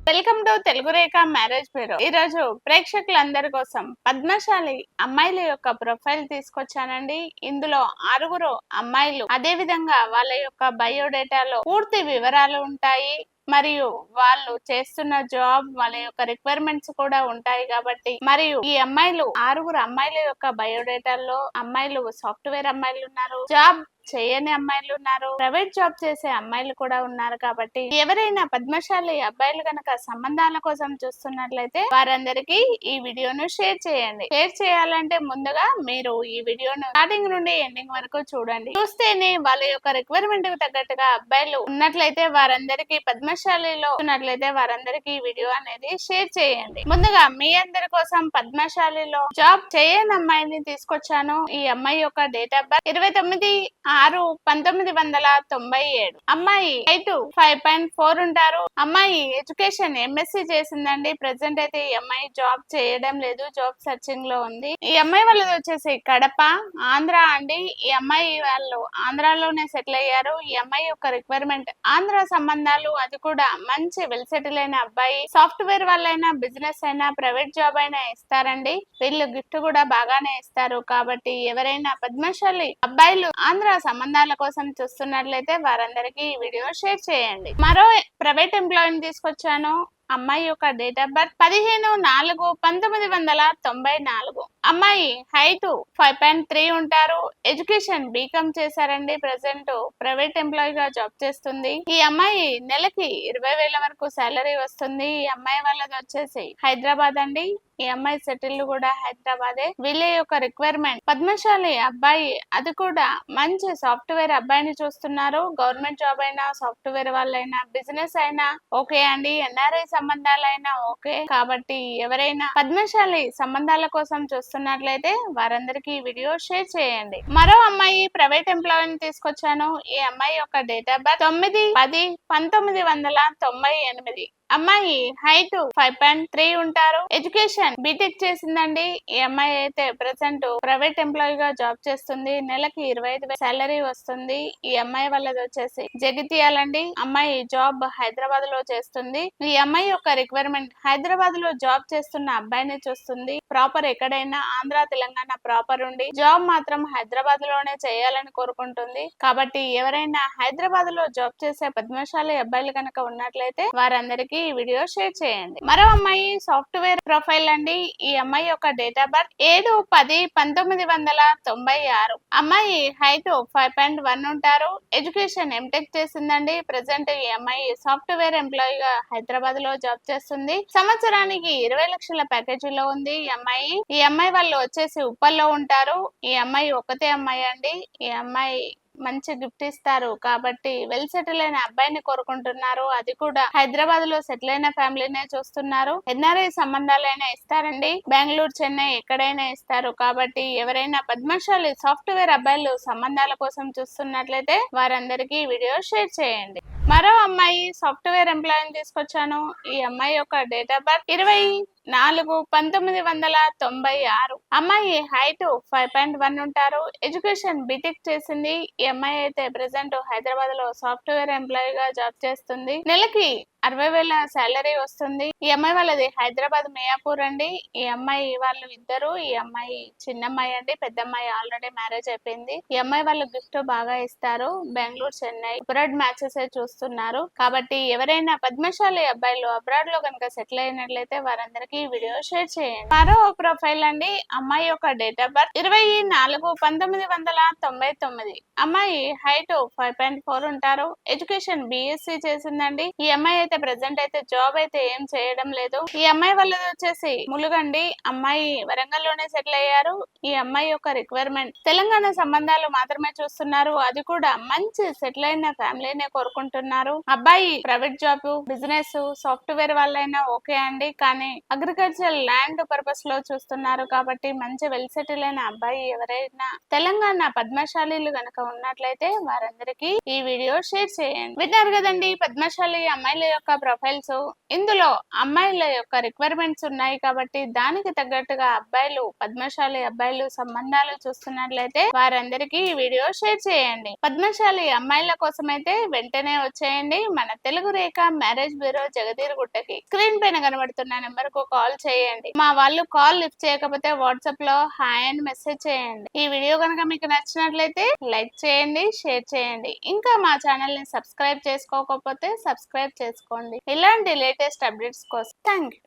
Welcome to Telugu Rekha marriage bureau. ఈ రోజు ప్రేక్షకులందరి కోసం పద్మశాలి అమ్మాయిల యొక్క ప్రొఫైల్ తీసుకొచ్చానండి. ఇందులో 6 అమ్మాయిలు, అదే విధంగా వాళ్ళ యొక్క బయోడేటాలో పూర్తి వివరాలు ఉంటాయి. మరియు వాళ్ళు చేస్తున్న జాబ్, వాళ్ళ యొక్క రిక్వైర్మెంట్స్ కూడా ఉంటాయి. కాబట్టి మరియు ఈ అమ్మాయిలు 6 అమ్మాయిల యొక్క బయోడేటాల్లో అమ్మాయిలు సాఫ్ట్వేర్ అమ్మాయిలు ఉన్నారు, జాబ్ చేయని అమ్మాయిలు ఉన్నారు, ప్రైవేట్ జాబ్ చేసే అమ్మాయిలు కూడా ఉన్నారు. కాబట్టి ఎవరైనా పద్మశాలి అబ్బాయిలు కనుక సంబంధాల కోసం చూస్తున్నట్లయితే వారందరికీ ఈ వీడియోను షేర్ చేయండి. షేర్ చేయాలంటే ముందుగా మీరు ఈ వీడియోను స్టార్టింగ్ నుండి ఎండింగ్ వరకు చూడండి. చూస్తేనే వాళ్ళ యొక్క రిక్వైర్మెంట్ కు తగ్గట్టుగా అబ్బాయిలు ఉన్నట్లయితే వారందరికీ పద్మశాలిలో ఉన్నట్లయితే వారందరికీ ఈ వీడియో అనేది షేర్ చేయండి. ముందుగా మీ అందరి కోసం పద్మశాలిలో జాబ్ చేయని అమ్మాయిని తీసుకొచ్చాను. ఈ అమ్మాయి యొక్క డేట్ ఆఫ్ బర్త్ 29/6/1997. అమ్మాయి హైట్ 5.4 ఉంటారు. అమ్మాయి ఎడ్యుకేషన్ ఎంఎస్సి చేసిందండి. ప్రెసెంట్ అయితే ఈ అమ్మాయి జాబ్ చేయడం లేదు, జాబ్ సర్చింగ్ లో ఉంది. ఈ అమ్మాయి వాళ్ళది వచ్చేసి కడప, ఆంధ్ర అండి. ఈ అమ్మాయి వాళ్ళు ఆంధ్రాలోనే సెటిల్ అయ్యారు. ఈ అమ్మాయి యొక్క రిక్వైర్మెంట్ ఆంధ్ర సంబంధాలు, అది కూడా మంచి వెల్ సెటిల్ అయిన అబ్బాయి. సాఫ్ట్వేర్ వాళ్ళైనా, బిజినెస్ అయినా, ప్రైవేట్ జాబ్ అయినా ఇస్తారండి. వీళ్ళు గిఫ్ట్ కూడా బాగానే ఇస్తారు. కాబట్టి ఎవరైనా పద్మశాలి అబ్బాయిలు ఆంధ్ర సంబంధాల కోసం చూస్తున్నట్లయితే వారందరికీ ఈ వీడియో షేర్ చేయండి. మరో ప్రైవేట్ ఎంప్లాయీని తీసుకొచ్చాను. అమ్మాయి యొక్క డేట్ ఆఫ్ బర్త్ 15/4/1994. అమ్మాయి హైట్ 5.3 ఉంటారు. ఎడ్యుకేషన్ బీకామ్ చేశారండి. ప్రెసెంట్ ప్రైవేట్ ఎంప్లాయీ గా జాబ్ చేస్తుంది. ఈ అమ్మాయి నెలకి 20,000 వరకు సాలరీ వస్తుంది. ఈ అమ్మాయి వాళ్ళది వచ్చేసి హైదరాబాద్ అండి. ఈ అమ్మాయి సెటిల్ కూడా హైదరాబాదే. వీళ్ళ యొక్క రిక్వైర్మెంట్ పద్మశాలి అబ్బాయి, అది కూడా మంచి సాఫ్ట్వేర్ అబ్బాయిని చూస్తున్నారు. గవర్నమెంట్ జాబ్ అయినా, సాఫ్ట్వేర్ వాళ్ళైనా, బిజినెస్ అయినా ఓకే అండి. ఎన్ఆర్ఐ సంబంధాలైనా ఓకే. కాబట్టి ఎవరైనా పద్మశాలి సంబంధాల కోసం చూస్తున్నట్లయితే వారందరికీ ఈ వీడియో షేర్ చేయండి. మరో అమ్మాయి ప్రైవేట్ ఎంప్లాయీని తీసుకొచ్చాను. ఈ అమ్మాయి యొక్క డేట్ ఆఫ్ బర్త్ 9/10/1998. అమ్మాయి హైట్ 5.3 ఉంటారు. ఎడ్యుకేషన్ బీటెక్ చేసిందండి. ఈ అమ్మాయి అయితే ప్రెసెంట్ ప్రైవేట్ ఎంప్లాయీ గా జాబ్ చేస్తుంది. నెలకి 25,000 సాలరీ వస్తుంది. ఈ అమ్మాయి వాళ్ళది వచ్చేసి జగిత్యాలండి. అమ్మాయి జాబ్ హైదరాబాద్ లో చేస్తుంది. ఈ అమ్మాయి యొక్క రిక్వైర్మెంట్ హైదరాబాద్ లో జాబ్ చేస్తున్న అబ్బాయిని చూస్తుంది. ప్రాపర్ ఎక్కడైనా ఆంధ్ర, తెలంగాణ ప్రాపర్ ఉండి జాబ్ మాత్రం హైదరాబాద్ లోనే చేయాలని కోరుకుంటుంది. కాబట్టి ఎవరైనా హైదరాబాద్ లో జాబ్ చేసే పద్మశాలి అబ్బాయిలు కనుక ఉన్నట్లయితే వారందరికీ ఈ వీడియో షేర్ చేయండి. మరో అమ్మాయి సాఫ్ట్వేర్ ప్రొఫైల్ అండి. ఈ అమ్మాయి యొక్క డేట్ ఆఫ్ బర్త్ 7/10/1996. అమ్మాయి హైట్ 5.1 ఉంటారు. ఎడ్యుకేషన్ ఎంటెక్ చేసిందండి. ప్రెసెంట్ ఈ అమ్మాయి సాఫ్ట్వేర్ ఎంప్లాయీ గా హైదరాబాద్ లో జాబ్ చేస్తుంది. సంవత్సరానికి 20 లక్షల ప్యాకేజీలో ఉంది ఈ అమ్మాయి. ఈ అమ్మాయి వాళ్ళు వచ్చేసి ఉప్పల్లో ఉంటారు. ఈ అమ్మాయి ఒకతే అమ్మాయి అండి. ఈ అమ్మాయి మంచి గిఫ్ట్ ఇస్తారు. కాబట్టి వెల్ సెటిల్ అయిన అబ్బాయిని కోరుకుంటున్నారు. అది కూడా హైదరాబాద్ లో సెటిల్ అయిన ఫ్యామిలీనే చూస్తున్నారు. ఎన్ఆర్ఐ సంబంధాలైనా ఇస్తారండి. బెంగళూరు, చెన్నై ఎక్కడైనా ఇస్తారు. కాబట్టి ఎవరైనా పద్మశాలి సాఫ్ట్వేర్ అబ్బాయిలు సంబంధాల కోసం చూస్తున్నట్లయితే వారందరికీ వీడియో షేర్ చేయండి. మరో అమ్మాయి సాఫ్ట్వేర్ ఎంప్లాయీని తీసుకొచ్చాను. ఈ అమ్మాయి యొక్క డేట్ ఆఫ్ బర్త్ 24/1996. అమ్మాయి హైట్ 5.1 ఉంటారు. ఎడ్యుకేషన్ బీటెక్ చేసింది. ఈ అమ్మాయి అయితే ప్రెసెంట్ హైదరాబాద్ లో సాఫ్ట్వేర్ ఎంప్లాయీ గా జాబ్ చేస్తుంది. నెలకి 60,000 సాలరీ వస్తుంది. ఈ అమ్మాయి వాళ్ళది హైదరాబాద్ మియాపూర్ అండి. ఈ అమ్మాయి వాళ్ళు ఇద్దరు. ఈ అమ్మాయి చిన్నమ్మాయి అండి. పెద్ద అమ్మాయి ఆల్రెడీ మ్యారేజ్ అయిపోయింది. ఈ అమ్మాయి వాళ్ళు గిఫ్ట్ బాగా ఇస్తారు. బెంగళూరు, చెన్నై అబ్రాడ్ మ్యాచెస్ చూస్తున్నారు. కాబట్టి ఎవరైనా పద్మశాలి అబ్బాయిలు అబ్రాడ్ లో కనుక సెటిల్ అయినట్లయితే వారందరికీ వీడియో షేర్ చేయండి. మరో ప్రొఫైల్ అండి. అమ్మాయి యొక్క డేట్ ఆఫ్ బర్త్ 24/1999. అమ్మాయి హైట్ 5.4 ఉంటారు. ఎడ్యుకేషన్ బిఎస్సి చేసిందండి. ఈ అమ్మాయి అయితే ప్రెసెంట్ అయితే జాబ్ అయితే ఏం చేయడం లేదు. ఈ అమ్మాయి వాళ్ళది వచ్చేసి ములుగండి. అమ్మాయి వరంగల్ లోనే సెటిల్ అయ్యారు. ఈ అమ్మాయి యొక్క రిక్వైర్మెంట్ తెలంగాణ సంబంధాలు మాత్రమే చూస్తున్నారు. అది కూడా మంచి సెటిల్ అయిన ఫ్యామిలీనే కోరుకుంటున్నారు. అబ్బాయి ప్రైవేట్ జాబ్, బిజినెస్, సాఫ్ట్వేర్ వాళ్ళైనా ఓకే అండి. కానీ అగ్రికల్చర్ ల్యాండ్ పర్పస్ లో చూస్తున్నారు కాబట్టి మంచి వెల్ సెటిల్ అయిన అబ్బాయి ఎవరైనా తెలంగాణ పద్మశాలీలు గనక ఉన్నట్లయితే వారందరికీ ఈ వీడియో షేర్ చేయండి. విన్నారు కదండి పద్మశాలి అమ్మాయిల యొక్క ప్రొఫైల్స్. ఇందులో అమ్మాయిల యొక్క రిక్వైర్మెంట్స్ ఉన్నాయి కాబట్టి దానికి తగ్గట్టుగా అబ్బాయిలు పద్మశాలి అబ్బాయిలు సంబంధాలు చూస్తున్నట్లయితే వారందరికీ ఈ వీడియో షేర్ చేయండి. పద్మశాలి అమ్మాయిల కోసం అయితే వెంటనే వచ్చేయండి మన తెలుగు రేఖ మ్యారేజ్ బ్యూరో జగదీరగుట్టకి. స్క్రీన్ పైన కనబడుతున్న నెంబర్ కు కాల్ చేయండి. మా వాళ్ళు కాల్ లిఫ్ట్ చేయకపోతే వాట్సాప్ లో హాయ్ అని మెసేజ్ చేయండి. ఈ వీడియో కనుక మీకు నచ్చినట్లయితే లైక్ చేయండి, షేర్ చేయండి. ఇంకా మా ఛానల్ ని సబ్స్క్రైబ్ చేసుకోకపోతే సబ్స్క్రైబ్ చేసుకోండి ఇలాంటి లేటెస్ట్ అప్డేట్స్ కోసం. Thank you.